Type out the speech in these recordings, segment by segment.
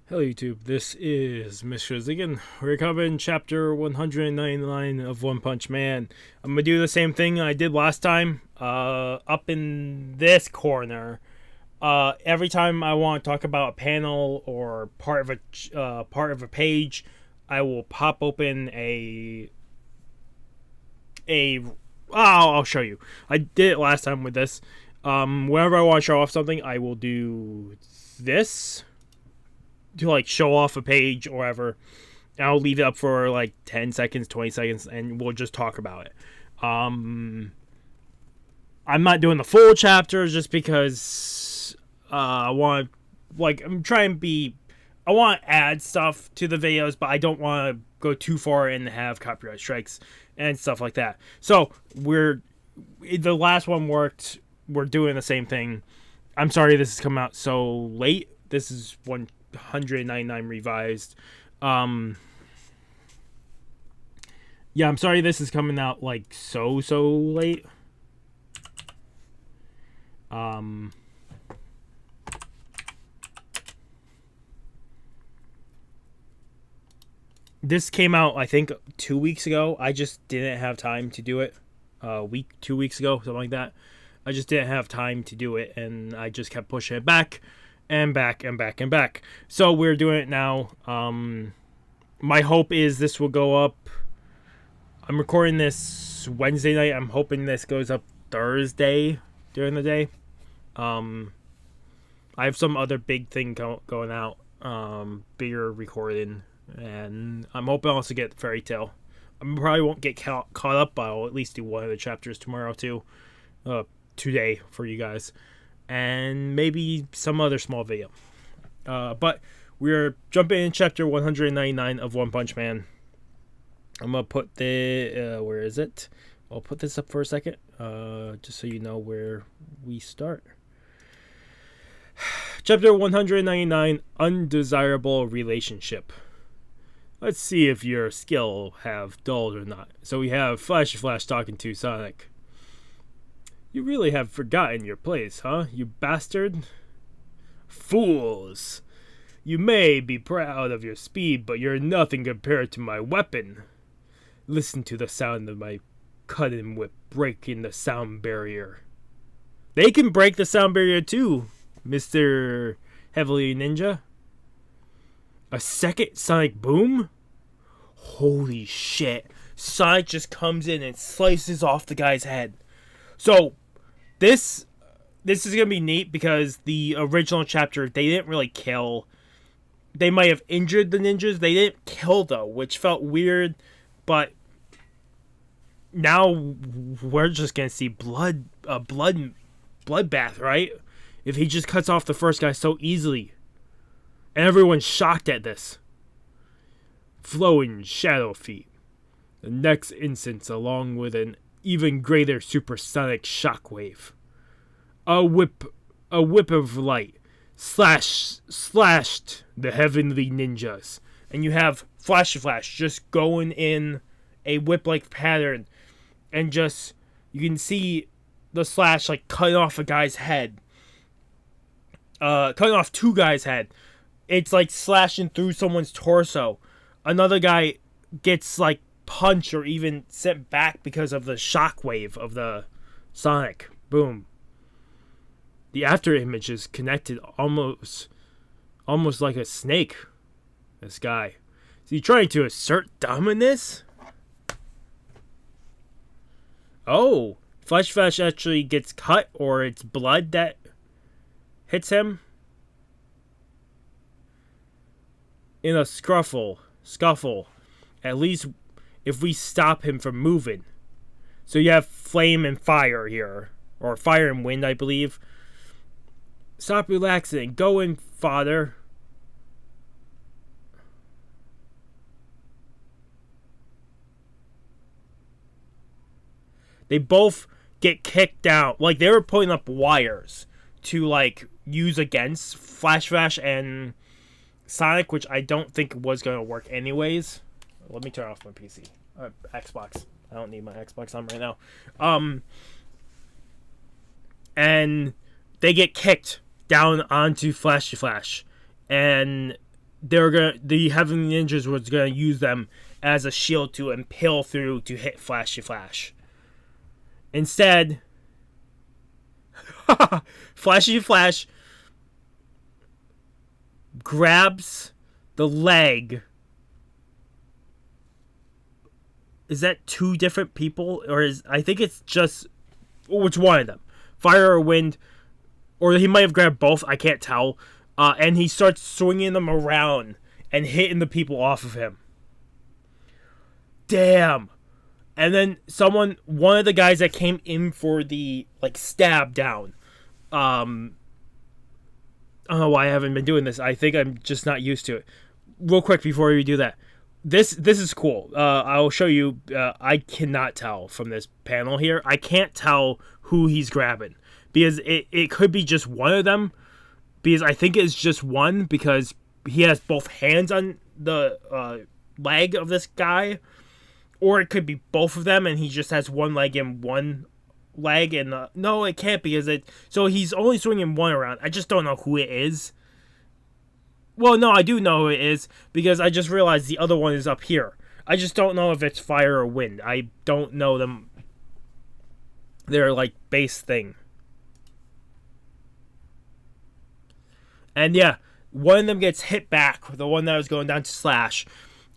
Hello YouTube, this is Mr. Ziggin. We're covering chapter 199 of One Punch Man. I'm going to do the same thing I did last time. Up in this corner, every time I want to talk about a panel or part of a page, I will pop open I'll show you. I did it last time with this. Whenever I want to show off something, I will do this to like show off a page or whatever. And I'll leave it up for like 10 seconds, 20 seconds, and we'll just talk about it. I'm not doing the full chapters just because I want to add stuff to the videos, but I don't want to go too far and have copyright strikes and stuff like that. So the last one worked. We're doing the same thing. I'm sorry this has come out so late. This is 199 revised. Yeah, I'm sorry this is coming out like so late. This came out, I think, 2 weeks ago. I just didn't have time to do it. 2 weeks ago, something like that. I just didn't have time to do it, and I just kept pushing it back and back and back and back. So we're doing it now. My hope is this will go up. I'm recording this Wednesday night. I'm hoping this goes up Thursday during the day. I have some other big thing going out, bigger recording, and I'm hoping also to get Fairy Tail. I probably won't get caught up, but I'll at least do one of the chapters tomorrow too, today for you guys, and maybe some other small video. But we're jumping in chapter 199 of One Punch Man. I'm gonna put where is it? I'll put this up for a second, just so you know where we start. Chapter 199, Undesirable Relationship. Let's see if your skill have dulled or not. So we have Flash talking to Sonic. You really have forgotten your place, huh, you bastard? Fools! You may be proud of your speed, but you're nothing compared to my weapon. Listen to the sound of my cutting whip breaking the sound barrier. They can break the sound barrier too, Mr. Heavily Ninja. A second sonic boom? Holy shit. Sonic just comes in and slices off the guy's head. So, this is going to be neat because the original chapter, they didn't really kill. They might have injured the ninjas. They didn't kill, though, which felt weird. But now we're just going to see bloodbath, right? If he just cuts off the first guy so easily. And everyone's shocked at this. Flowing shadow feet. The next instant, along with an even greater supersonic shockwave. A whip of light slashed the heavenly ninjas. And you have Flash just going in a whip-like pattern. And just, you can see the slash like cutting off a guy's head. Cutting off two guys' head. It's like slashing through someone's torso. Another guy gets like punched or even sent back because of the shockwave of the Sonic. Boom. The after image is connected almost like a snake. This guy. Is he trying to assert dominance? Oh. Flash actually gets cut, or it's blood that hits him. In a scuffle, at least if we stop him from moving. So you have flame and fire here, or fire and wind, I believe. Stop relaxing, go in, father. They both get kicked down, like they were putting up wires to like use against Flash and Sonic, which I don't think was going to work anyways. Let me turn off my PC. Xbox. I don't need my Xbox on right now. And they get kicked down onto Flashy Flash, and the Heavenly Ninjas was gonna use them as a shield to impale through to hit Flashy Flash. Instead, Flashy Flash grabs the leg. Is that two different people, or I think it's just which one of them? Fire or Wind, or he might have grabbed both. I can't tell. And he starts swinging them around and hitting the people off of him. Damn. And then one of the guys that came in for the stab down. I don't know why I haven't been doing this. I think I'm just not used to it. Real quick before we do that. This is cool. I'll show you. I cannot tell from this panel here. I can't tell who he's grabbing. Because it could be just one of them. Because I think it's just one. Because he has both hands on the leg of this guy. Or it could be both of them and he just has one leg and one leg. And no, it can't be. So he's only swinging one around. I just don't know who it is. Well, no, I do know who it is, because I just realized the other one is up here. I just don't know if it's Fire or Wind. I don't know them. They're base thing. And yeah, one of them gets hit back, the one that was going down to Slash,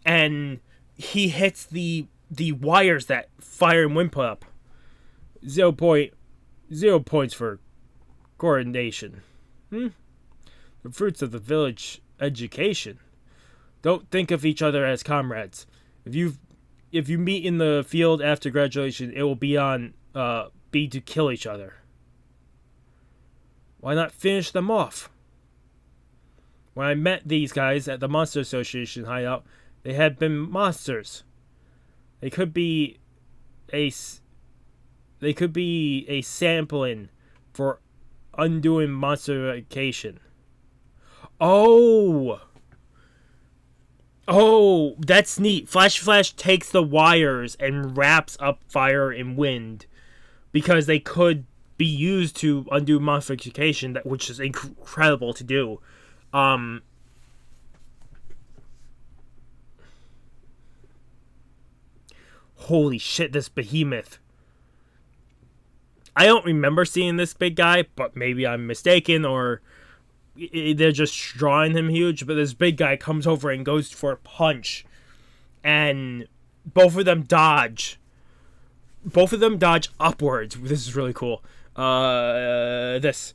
and he hits the wires that Fire and Wind put up. 0 points for coordination. The fruits of the village education. Don't think of each other as comrades. If you meet in the field after graduation, it will be to kill each other. Why not finish them off? When I met these guys at the Monster Association hideout, they had been monsters. They could be a sampling for undoing monsterification. Oh, that's neat. Flash takes the wires and wraps up Fire and Wind because they could be used to undo modification, which is incredible to do. Holy shit, this behemoth. I don't remember seeing this big guy, but maybe I'm mistaken, or they're just drawing him huge. But this big guy comes over and goes for a punch, and both of them dodge. Both of them dodge upwards. This is really cool. Both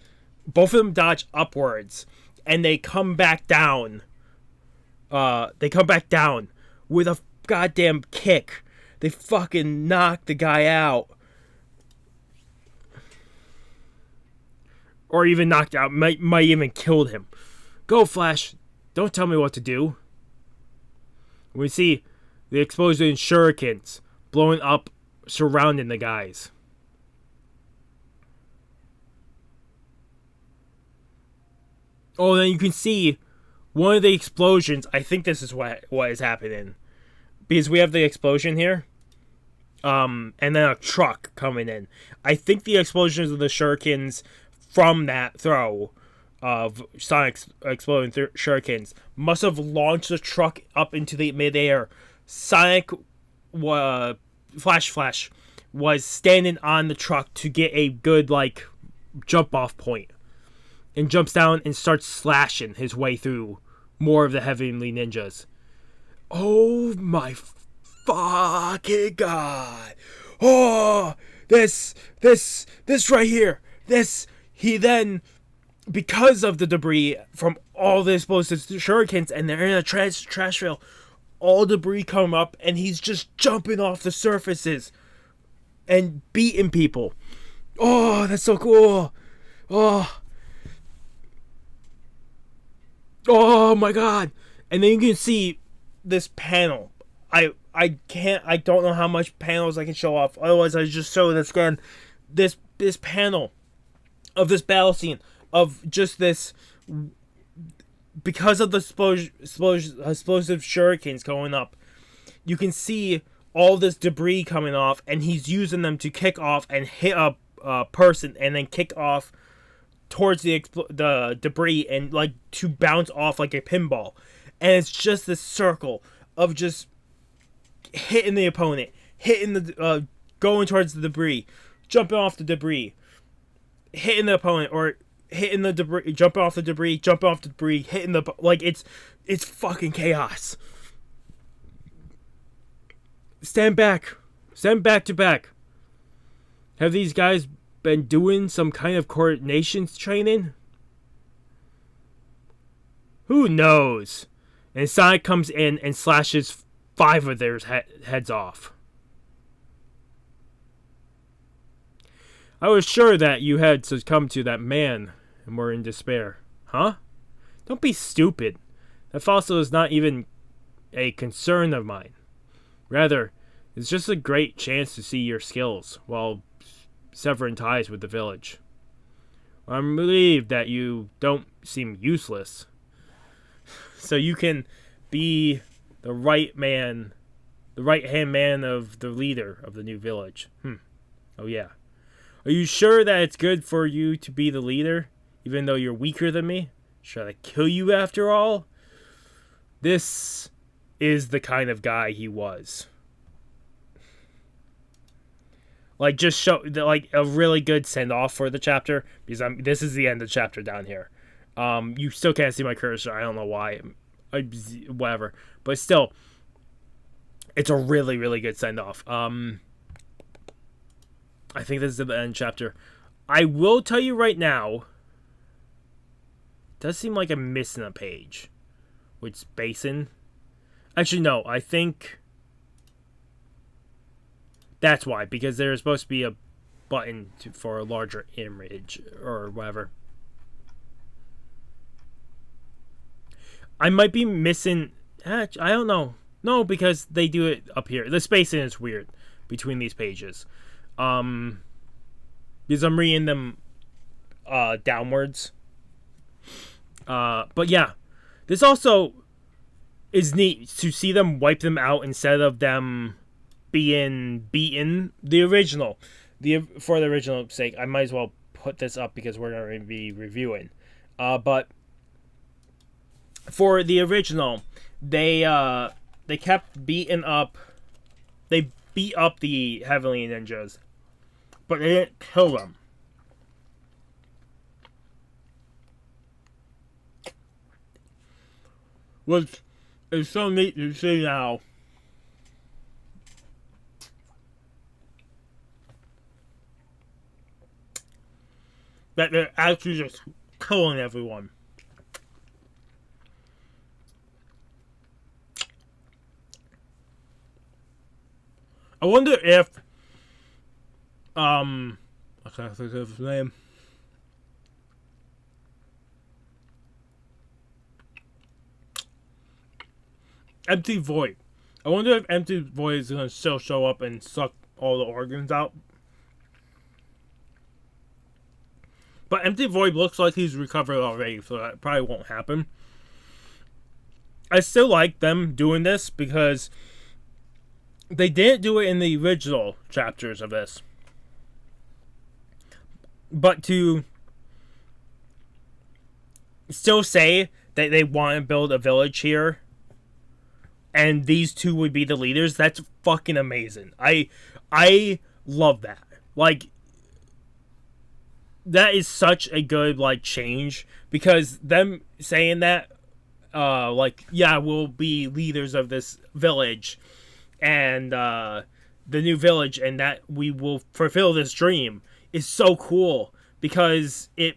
of them dodge upwards, and they come back down. With a goddamn kick. They fucking knock the guy out. Or even knocked out. Might even killed him. Go, Flash. Don't tell me what to do. We see the explosion shurikens blowing up, surrounding the guys. Oh, then you can see one of the explosions. I think this is what is happening. Because we have the explosion here. And then a truck coming in. I think the explosions of the shurikens from that throw of Sonic's exploding shurikens must have launched the truck up into the midair. Sonic, Flash was standing on the truck to get a good jump off point, and jumps down and starts slashing his way through more of the Heavenly Ninjas. Oh my fucking god! Oh, this right here. He then, because of the debris from all the explosive shurikens, and they're in a trash trail, all debris come up, and he's just jumping off the surfaces and beating people. Oh, that's so cool. Oh my god. And then you can see this panel. I don't know how much panels I can show off. Otherwise, I just show this again. This panel of this battle scene of just this, because of the explosive shurikens going up, you can see all this debris coming off, and he's using them to kick off and hit a person, and then kick off towards the debris and like to bounce off like a pinball, and it's just this circle of just hitting the opponent, hitting the going towards the debris, jumping off the debris, hitting the opponent, or hitting the debris, jumping off the debris, hitting the like it's fucking chaos. Stand back to back. Have these guys been doing some kind of coordination training? Who knows? And Sonic comes in and slashes 5 of their heads off. I was sure that you had succumbed to that man and were in despair. Huh? Don't be stupid. That fossil is not even a concern of mine. Rather, it's just a great chance to see your skills while severing ties with the village. I'm relieved that you don't seem useless. So you can be the right man, the right-hand man of the leader of the new village. Oh yeah. Are you sure that it's good for you to be the leader, even though you're weaker than me? Should I kill you after all? This is the kind of guy he was. Like, just show like a really good send-off for the chapter, because this is the end of the chapter down here. You still can't see my cursor. I don't know why. Whatever. But still, it's a really, really good send-off. I think this is the end chapter. I will tell you right now, it does seem like I'm missing a page with spacing. Actually, no. I think that's why, because there's supposed to be a button for a larger image or whatever. I might be missing. I don't know. No, because they do it up here. The spacing is weird between these pages. Because I'm reading them downwards. But yeah, this also is neat to see them wipe them out instead of them being beaten. The original, for the original sake, I might as well put this up because we're going to be reviewing. But for the original, they kept beating up. They beat up the Heavenly Ninjas, but they didn't kill them. Which is so neat to see now. That they're actually just killing everyone. I wonder if I can't think of his name. Empty Void. I wonder if Empty Void is going to still show up and suck all the organs out. But Empty Void looks like he's recovered already, so that probably won't happen. I still like them doing this because they didn't do it in the original chapters of this. But to still say that they want to build a village here and these two would be the leaders, that's fucking amazing. I love that. Like, that is such a good, like, change, because them saying that, like, yeah, we'll be leaders of this village and the new village, and that we will fulfill this dream, is so cool, because it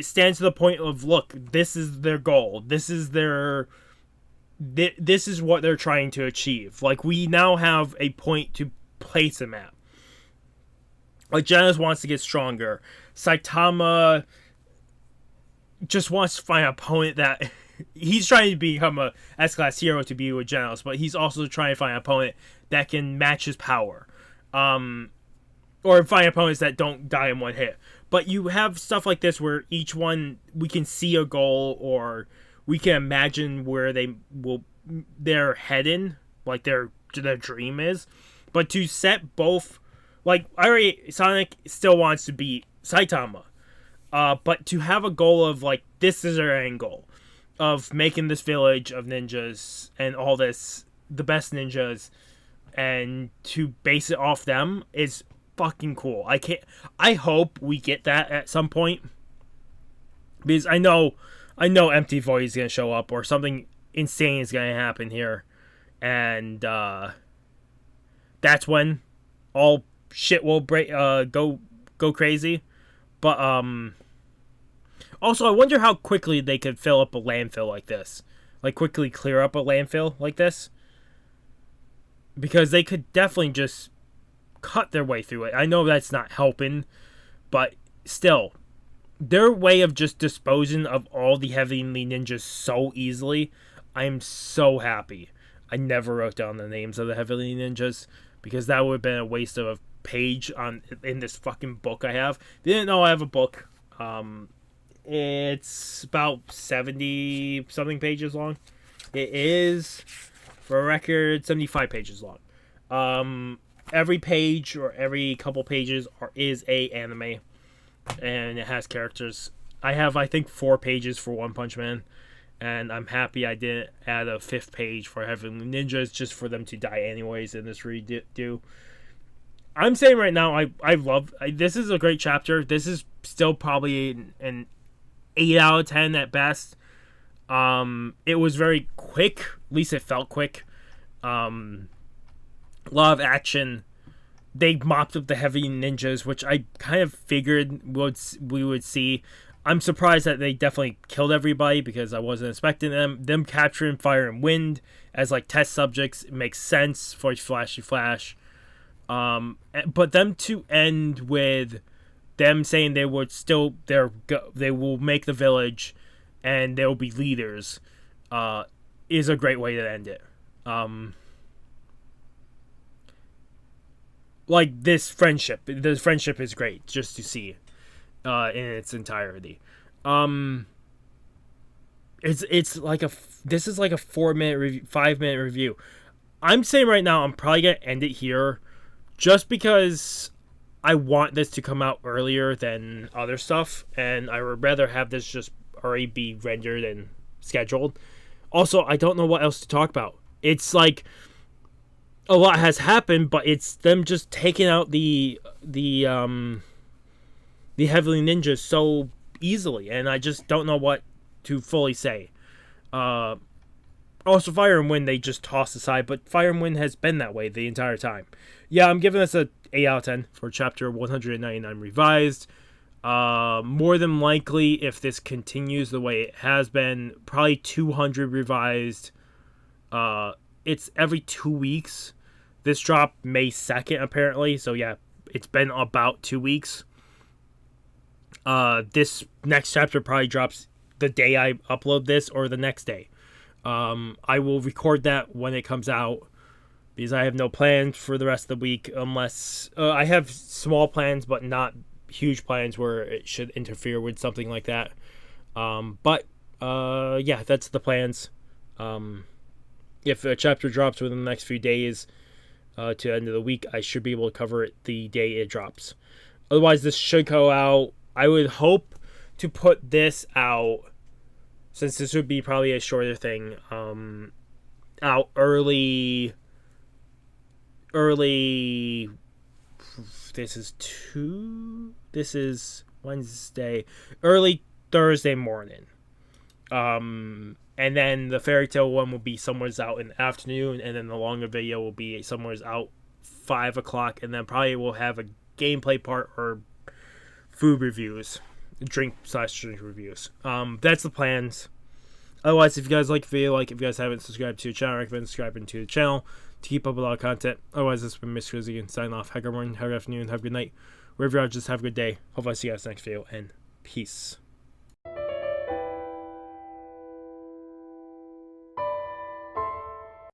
stands to the point of, look, this is their goal. This is this is what they're trying to achieve. Like, we now have a point to place them at. Like, Genos wants to get stronger. Saitama just wants to find an opponent that he's trying to become a S-class hero to be with Genos, but he's also trying to find an opponent that can match his power. Or find opponents that don't die in one hit. But you have stuff like this where each one, we can see a goal, or we can imagine where they're heading, like their dream is. But to set both, like, Sonic still wants to beat Saitama. But to have a goal of like this is our end goal of making this village of ninjas and all this the best ninjas, and to base it off them is fucking cool. I hope we get that at some point, because I know Empty Void is gonna show up or something insane is gonna happen here, and that's when all shit will go crazy. But also I wonder how quickly they could fill up a landfill like this, like quickly clear up a landfill like this, because they could definitely just cut their way through it. I know that's not helping, but still, their way of just disposing of all the heavenly ninjas so easily, I'm so happy I never wrote down the names of the heavenly ninjas, because that would have been a waste of a page in this fucking book I have. Didn't know I have a book. It's about 70 something pages long. It is, for a record, 75 pages long. Every page or every couple pages is a anime, and it has characters. I have, I think, 4 pages for One Punch Man, and I'm happy I didn't add a 5th page for Heavenly Ninjas just for them to die anyways in this redo. I'm saying right now, I love this is a great chapter. This is still probably an 8 out of 10 at best. It was very quick. At least it felt quick. A lot of action. They mopped up the heavy ninjas, which I kind of figured we would see. I'm surprised that they definitely killed everybody, because I wasn't expecting them. Them capturing Fire and Wind as like test subjects, it makes sense for Flashy Flash. But them to end with them saying they would still they will make the village and they will be leaders is a great way to end it. Like this friendship, the friendship is great just to see in its entirety. It's like this is like a 4-minute review, 5-minute review. I'm saying right now I'm probably gonna end it here, just because I want this to come out earlier than other stuff, and I would rather have this just already be rendered and scheduled. Also, I don't know what else to talk about. It's like a lot has happened, but it's them just taking out the heavenly ninjas so easily, and I just don't know what to fully say. Also, Fire and Wind they just tossed aside, but Fire and Wind has been that way the entire time. Yeah, I'm giving this a 8 out of 10 for chapter 199 revised. More than likely, if this continues the way it has been, probably 200 revised. It's every 2 weeks. This dropped May 2nd, apparently. So, yeah, it's been about 2 weeks. This next chapter probably drops the day I upload this or the next day. I will record that when it comes out, because I have no plans for the rest of the week, unless I have small plans, but not huge plans where it should interfere with something like that. Yeah, that's the plans. If a chapter drops within the next few days to the end of the week, I should be able to cover it the day it drops. Otherwise, this should go out. I would hope to put this out, since this would be probably a shorter thing, out early. This is Wednesday, early Thursday morning. And then the fairy tale one will be somewhere's out in the afternoon, and then the longer video will be somewhere's out 5 o'clock, and then probably we'll have a gameplay part or food reviews, drink reviews. That's the plans. Otherwise, if you guys like the video, if you guys haven't subscribed to the channel, I recommend subscribing to the channel to keep up with a lot of content. Otherwise, this has been Mr. Rizzy, and sign off. Have a good morning, have a good afternoon, have a good night. Wherever you are, just have a good day. Hope I see you guys next video, and peace.